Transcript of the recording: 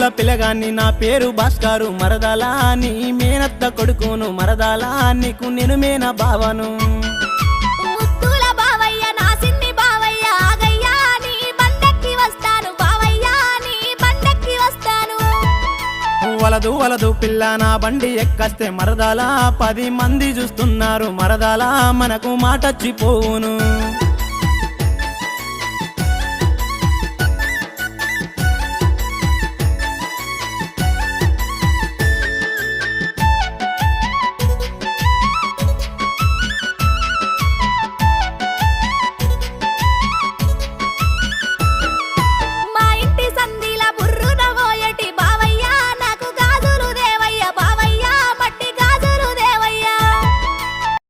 ముద్దుల పిల్లగాన్ని నా పేరు భాస్కరు మరదలా నీ మేనత్త కొడుకును మరదలా నీకు నేను మేన బావను ముద్దుల బావయ్య నా సిన్ని బావయ్య ఆగయ్యా నీ బండెక్కి వస్తాను బావయ్య నీ బండెక్కి వస్తాను వలదు వలదు పిల్ల నా బండి ఎక్కస్తే మరదలా 10 మంది చూస్తున్నారు మరదలా మనకు మాటచ్చిపోవును